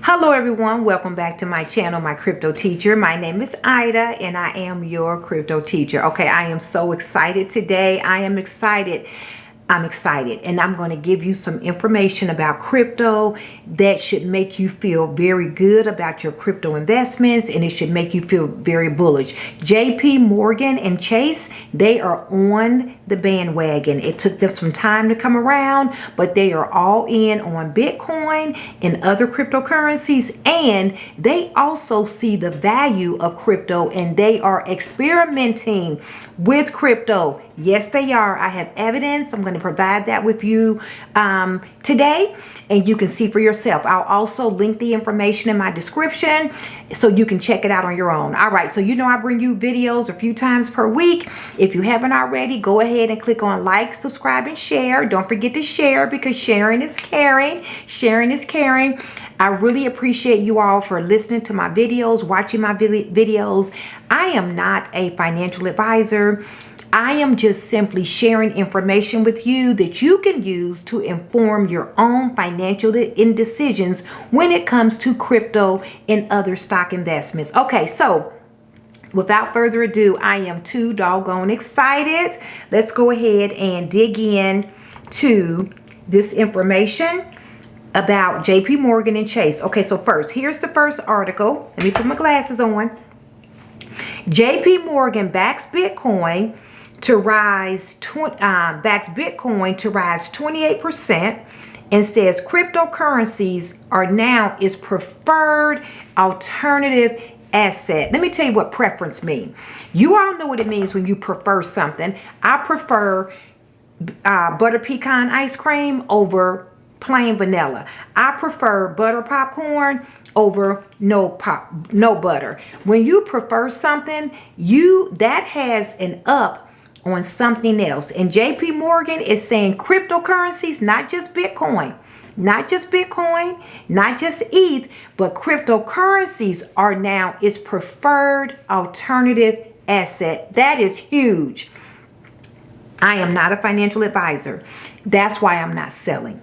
Hello everyone, welcome back to my channel, My Crypto Teacher. My name is Ida and I am your crypto teacher. Okay, I am so excited today. I'm excited and I'm going to give you some information about crypto that should make you feel very good about your crypto investments, and it should make you feel very bullish. JP Morgan and Chase, they are on the bandwagon. It took them some time to come around, but they are all in on Bitcoin and other cryptocurrencies, and they also see the value of crypto and they are experimenting with crypto. Yes, they are. I have evidence. I'm going to provide that with you today, and you can see for yourself. I'll also link the information in my description so you can check it out on your own. All right, so you know I bring you videos a few times per week. If you haven't already, go ahead and click on like, subscribe, and share. Don't forget to share, because sharing is caring. Sharing is caring. I really appreciate you all for listening to my videos, watching my videos. I am not a financial advisor. I am just simply sharing information with you that you can use to inform your own financial decisions when it comes to crypto and other stock investments. Okay, so without further ado, I am too doggone excited. Let's go ahead and dig in to this information about JP Morgan and Chase. Okay, so first, here's the first article. Let me put my glasses on. JP Morgan backs Bitcoin to rise 28% and says cryptocurrencies are now its preferred alternative asset. Let me tell you what preference means. You all know what it means when you prefer something. I prefer butter pecan ice cream over plain vanilla. I prefer butter popcorn over no butter. When you prefer something, that has an up on something else. And JP Morgan is saying cryptocurrencies, not just Bitcoin, not just ETH, but cryptocurrencies are now its preferred alternative asset. That is huge. I am not a financial advisor. That's why I'm not selling.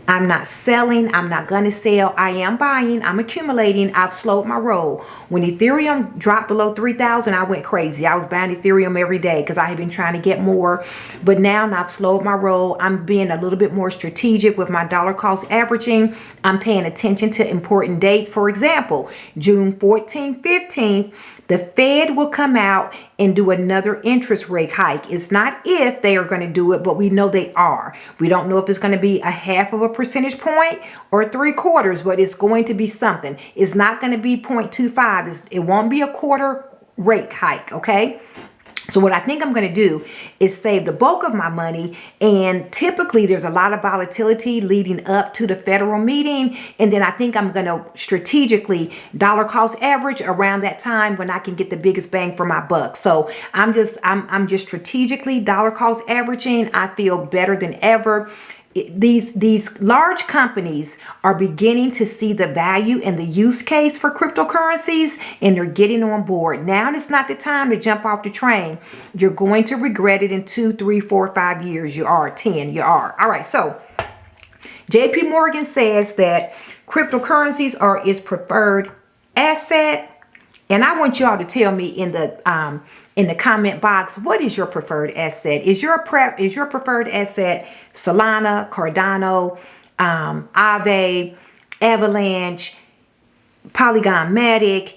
I'm not selling. I'm not going to sell. I am buying. I'm accumulating. I've slowed my roll. When Ethereum dropped below 3,000, I went crazy. I was buying Ethereum every day because I had been trying to get more. But now I've slowed my roll. I'm being a little bit more strategic with my dollar cost averaging. I'm paying attention to important dates. For example, June 14th, 15th, the Fed will come out and do another interest rate hike. It's not if they are going to do it, but we know they are. We don't know if it's going to be a 0.5 percentage point or 3/4, but it's going to be something. It's not going to be 0.25. It won't be a quarter rate hike, okay? So what I think I'm going to do is save the bulk of my money, and typically there's a lot of volatility leading up to the federal meeting, and then I think I'm going to strategically dollar cost average around that time when I can get the biggest bang for my buck. So I'm just strategically dollar cost averaging. I feel better than ever. These large companies are beginning to see the value and the use case for cryptocurrencies, and they're getting on board. Now it's not the time to jump off the train. You're going to regret it in 2, 3, 4, 5 years. You are 10. You are. All right. So JP Morgan says that cryptocurrencies are its preferred asset. And I want you all to tell me in the comment box, what is your preferred asset? Is your preferred asset Solana, Cardano, Aave, Avalanche, Polygon Matic,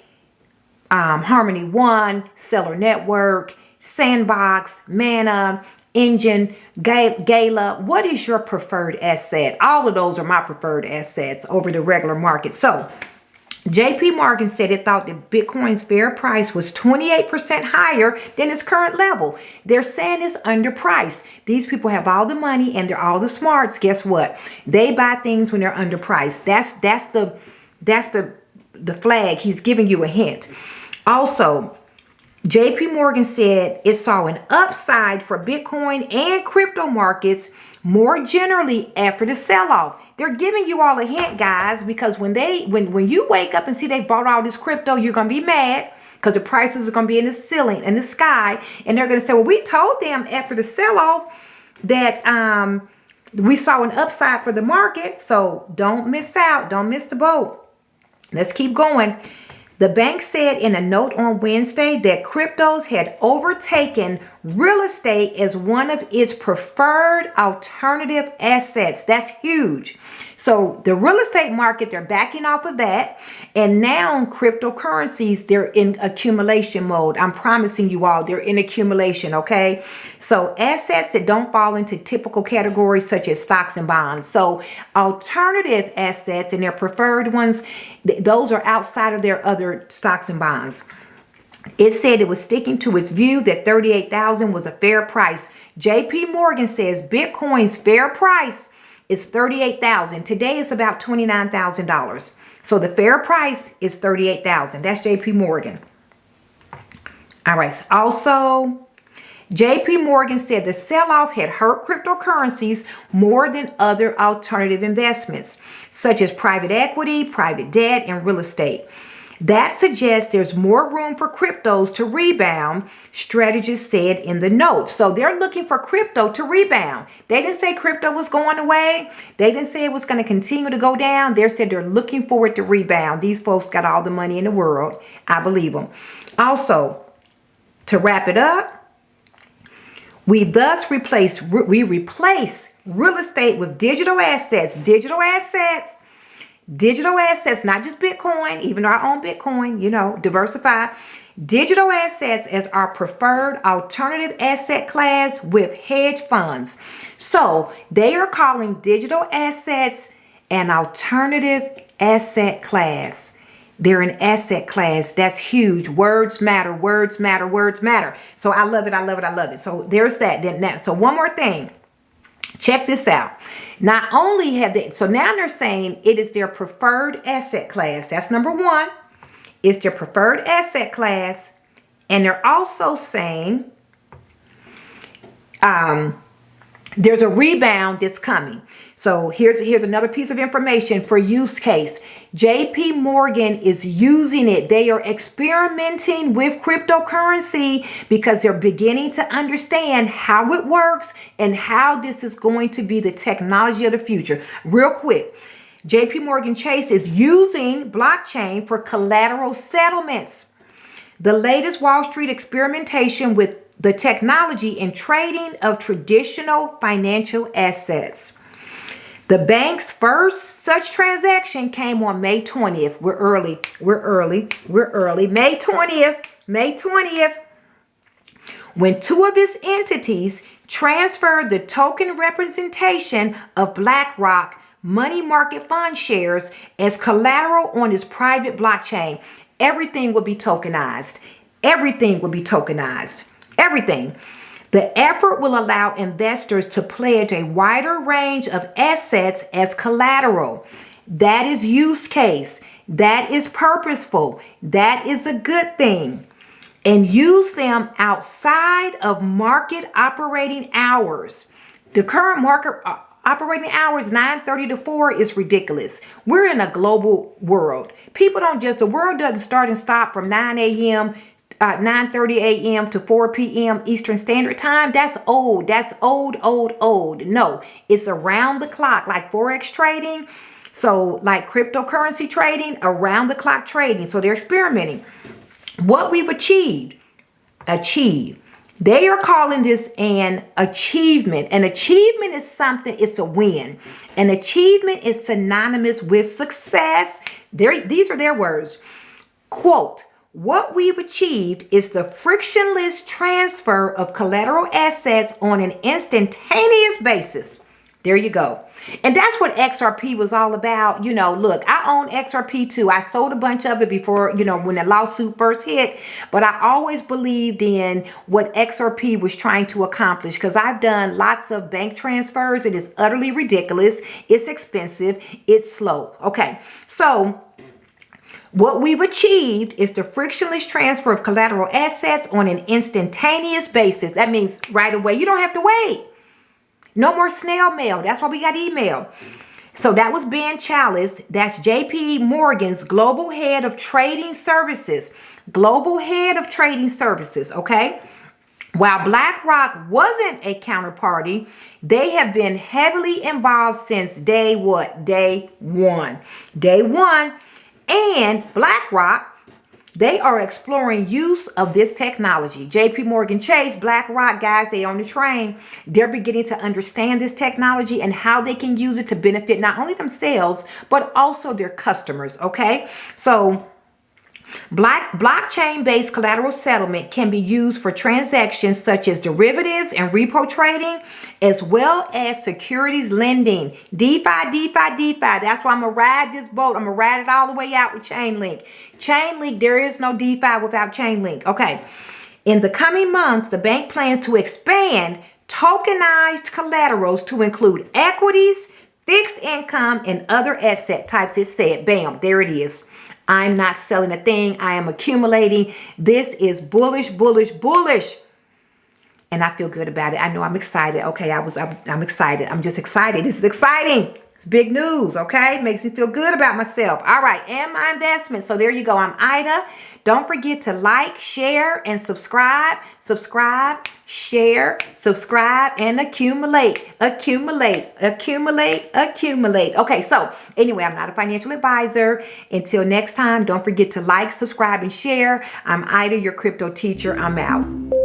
Harmony One, Seller Network, Sandbox, Mana, Engine, Gala? What is your preferred asset? All of those are my preferred assets over the regular market. So JP Morgan said it thought that Bitcoin's fair price was 28% higher than its current level. They're saying it's underpriced. These people have all the money and they're all the smarts. Guess what? They buy things when they're underpriced. That's the flag. He's giving you a hint. Also, JP Morgan said it saw an upside for Bitcoin and crypto markets more generally after the sell-off. They're giving you all a hint, guys, because when you wake up and see they bought all this crypto, you're going to be mad because the prices are going to be in the ceiling, in the sky. And they're going to say, well, we told them after the sell-off that we saw an upside for the market. So don't miss out. Don't miss the boat. Let's keep going. The bank said in a note on Wednesday that cryptos had overtaken real estate as one of its preferred alternative assets. That's huge. So the real estate market, they're backing off of that. And now cryptocurrencies, they're in accumulation mode. I'm promising you all, they're in accumulation, okay? So assets that don't fall into typical categories such as stocks and bonds. So alternative assets and their preferred ones, those are outside of their other stocks and bonds. It said it was sticking to its view that 38,000 was a fair price. JP Morgan says Bitcoin's fair price is 38,000. Today it's about $29,000. So the fair price is 38,000. That's JP Morgan. All right. Also, JP Morgan said the sell-off had hurt cryptocurrencies more than other alternative investments, such as private equity, private debt, and real estate. That suggests there's more room for cryptos to rebound, strategists said in the notes. So they're looking for crypto to rebound. They didn't say crypto was going away. They didn't say it was going to continue to go down. They said they're looking for it to rebound. These folks got all the money in the world. I believe them. Also, to wrap it up, we replace real estate with digital assets. Digital assets, not just Bitcoin, even our own Bitcoin, diversify. Digital assets as our preferred alternative asset class with hedge funds. So they are calling digital assets an alternative asset class. They're an asset class. That's huge. Words matter, words matter, words matter. So I love it. So there's that. So one more thing. Check this out. Not only have they, so now they're saying it is their preferred asset class. That's number one. It's their preferred asset class. And they're also saying there's a rebound that's coming. So here's another piece of information for use case. JP Morgan is using it. They are experimenting with cryptocurrency because they're beginning to understand how it works and how this is going to be the technology of the future. Real quick, JP Morgan Chase is using blockchain for collateral settlements. The latest Wall Street experimentation with the technology and trading of traditional financial assets. The bank's first such transaction came on May 20th. We're early. May 20th, when two of its entities transferred the token representation of BlackRock money market fund shares as collateral on its private blockchain. Everything will be tokenized. Everything. The effort will allow investors to pledge a wider range of assets as collateral. That is use case. That is purposeful. That is a good thing. And use them outside of market operating hours. The current market operating hours, 9:30 to 4, is ridiculous. We're in a global world. The world doesn't start and stop from 9 a.m. 9:30 a.m. to 4 p.m. Eastern Standard Time. That's old. No, it's around the clock, like Forex trading. So like cryptocurrency trading, around the clock trading. So they're experimenting. What we've achieved. They are calling this an achievement. An achievement is something, it's a win. An achievement is synonymous with success. These are their words. Quote, what we've achieved is the frictionless transfer of collateral assets on an instantaneous basis. There you go. And that's what XRP was all about. Look, I own XRP too. I sold a bunch of it before, when the lawsuit first hit. But I always believed in what XRP was trying to accomplish because I've done lots of bank transfers. It is utterly ridiculous. It's expensive. It's slow. Okay, so what we've achieved is the frictionless transfer of collateral assets on an instantaneous basis. That means right away. You don't have to wait. No more snail mail. That's why we got email. So that was Ben Chalice. That's JP Morgan's global head of trading services. Okay? While BlackRock wasn't a counterparty, they have been heavily involved since day one. And BlackRock, they are exploring use of this technology. JP Morgan Chase, BlackRock, guys, they on the train. They're beginning to understand this technology and how they can use it to benefit not only themselves, but also their customers, okay? So blockchain-based collateral settlement can be used for transactions such as derivatives and repo trading, as well as securities lending. DeFi, DeFi, DeFi. That's why I'm going to ride this boat. I'm going to ride it all the way out with Chainlink. Chainlink, there is no DeFi without Chainlink. Okay. In the coming months, the bank plans to expand tokenized collaterals to include equities, fixed income, and other asset types. It said, bam, there it is. I'm not selling a thing. I am accumulating. This is bullish, bullish, bullish. And I feel good about it. I know I'm excited. Okay, I'm excited. I'm just excited. This is exciting. It's big news, okay? Makes me feel good about myself. All right, and my investment. So there you go. I'm Ida. Don't forget to like, share, and subscribe. Subscribe, share, subscribe, and accumulate. Accumulate, accumulate, accumulate. Okay, so anyway, I'm not a financial advisor. Until next time, don't forget to like, subscribe, and share. I'm Ida, your crypto teacher. I'm out.